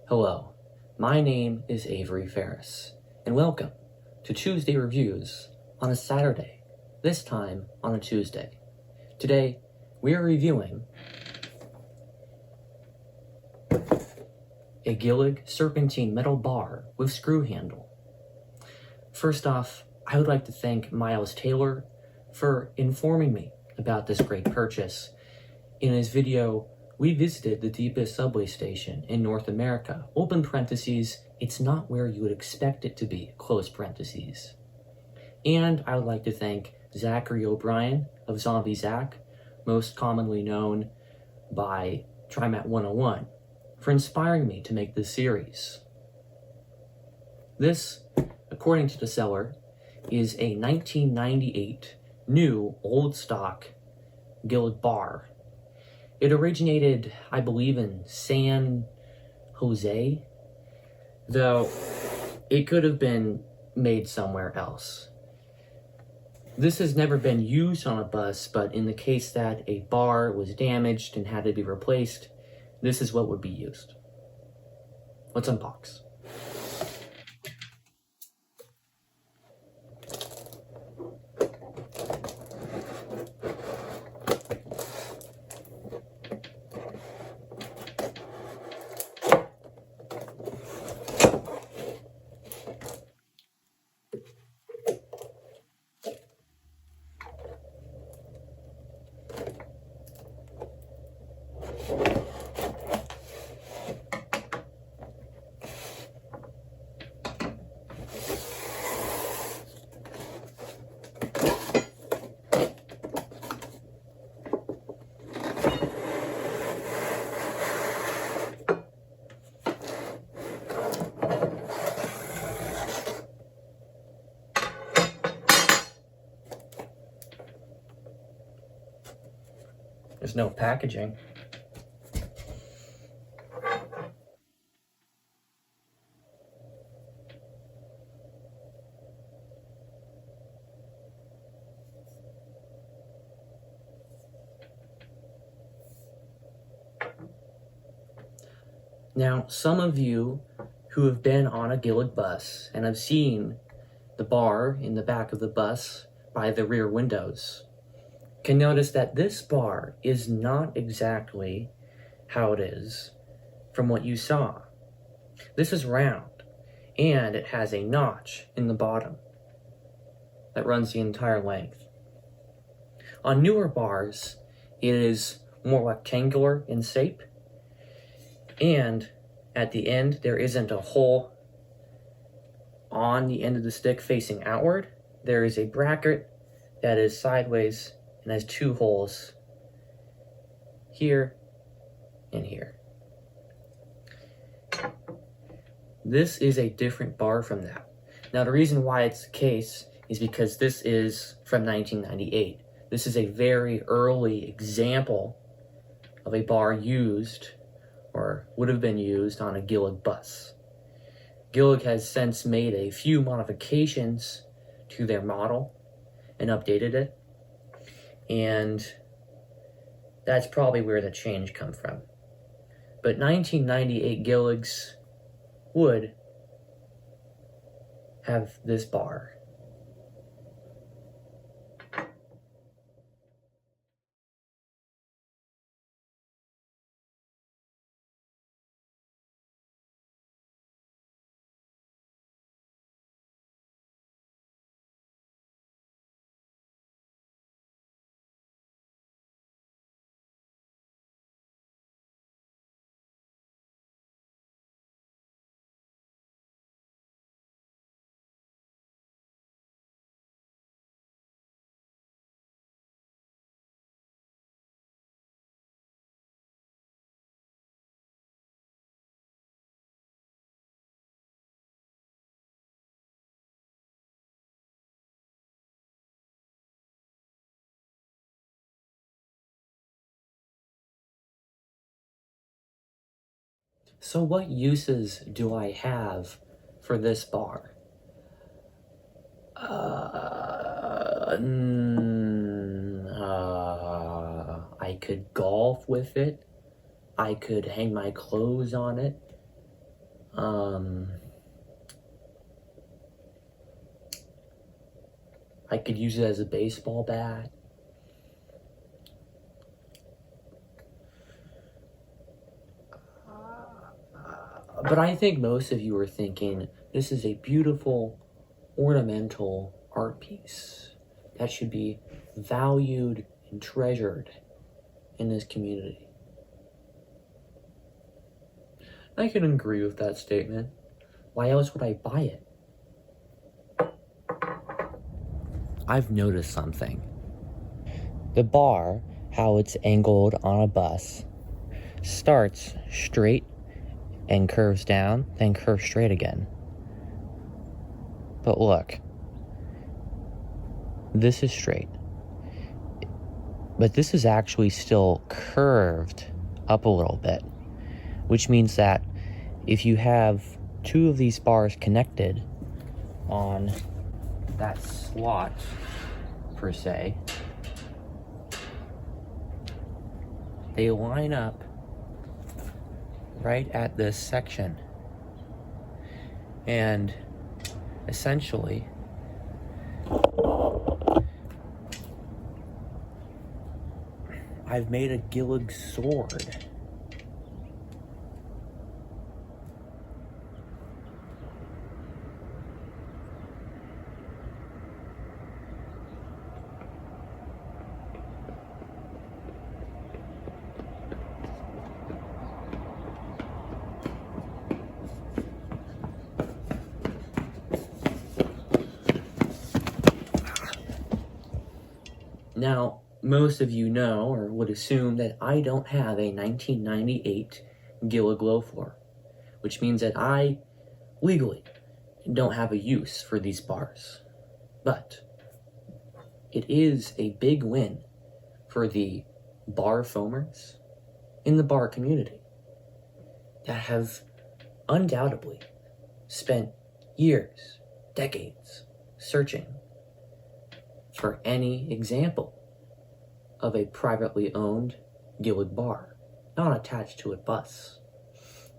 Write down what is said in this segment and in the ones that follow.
Hello, my name is Avery Ferris, and welcome to Tuesday Reviews on a Saturday, this time on a Tuesday. Today, we are reviewing a Gillig serpentine metal bar with screw handle. First off, I would like to thank Miles Taylor for informing me about this great purchase. In his video, we visited the deepest subway station in North America, open parentheses, it's not where you would expect it to be, close parentheses. And I would like to thank Zachary O'Brien of Zombie Zach, most commonly known by TriMat 101, for inspiring me to make this series. This, according to the seller, is a 1998 new old stock Gillig bar. It originated, I believe, in San Jose, though it could have been made somewhere else. This has never been used on a bus, but in the case that a bar was damaged and had to be replaced, this is what would be used. Let's unbox. There's no packaging. Now, some of you who have been on a Gillig bus and have seen the bar in the back of the bus by the rear windows can notice that this bar is not exactly how it is from what you saw. This is round, and it has a notch in the bottom that runs the entire length. On newer bars, it is more rectangular in shape, and at the end, there isn't a hole on the end of the stick facing outward. There is a bracket that is sideways and has two holes here and here. This is a different bar from that. Now, the reason why it's the case is because this is from 1998. This is a very early example of a bar used or would have been used on a Gillig bus. Gillig has since made a few modifications to their model and updated it, and that's probably where the change come from. But 1998 Gilligs would have this bar. So what uses do I have for this bar? I could golf with it. I could hang my clothes on it. I could use it as a baseball bat. But I think most of you are thinking, this is a beautiful, ornamental art piece that should be valued and treasured in this community. I can agree with that statement. Why else would I buy it? I've noticed something. The bar, how it's angled on a bus, starts straight and curves down, then curves straight again. But look, this is straight, but this is actually still curved up a little bit, which means that if you have two of these bars connected on that slot, per se, they line up right at this section. And essentially, I've made a Gillig sword. Now, most of you know or would assume that I don't have a 1998 Gillig Low Floor, which means that I legally don't have a use for these bars. But it is a big win for the bar foamers in the bar community that have undoubtedly spent years, decades, searching for any example of a privately owned Gillig bar, not attached to a bus.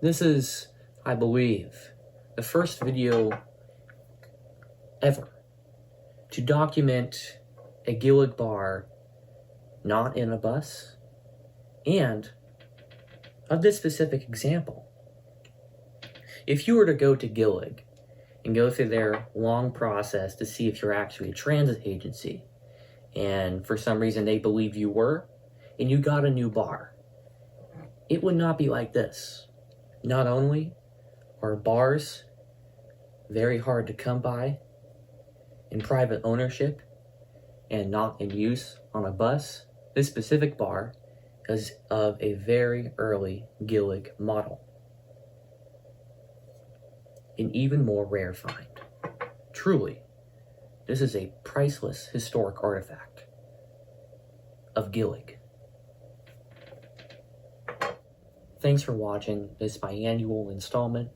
This is, I believe, the first video ever to document a Gillig bar not in a bus, and of this specific example. If you were to go to Gillig and go through their long process to see if you're actually a transit agency, and for some reason they believe you were, and you got a new bar, it would not be like this. Not only are bars very hard to come by in private ownership and not in use on a bus, this specific bar is of a very early Gillig model. An even more rare find. Truly, this is a priceless historic artifact of Gillig. Thanks for watching this biannual installment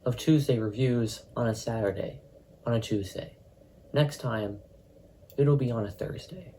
of Tuesday Reviews on a Saturday, on a Tuesday. Next time, it'll be on a Thursday.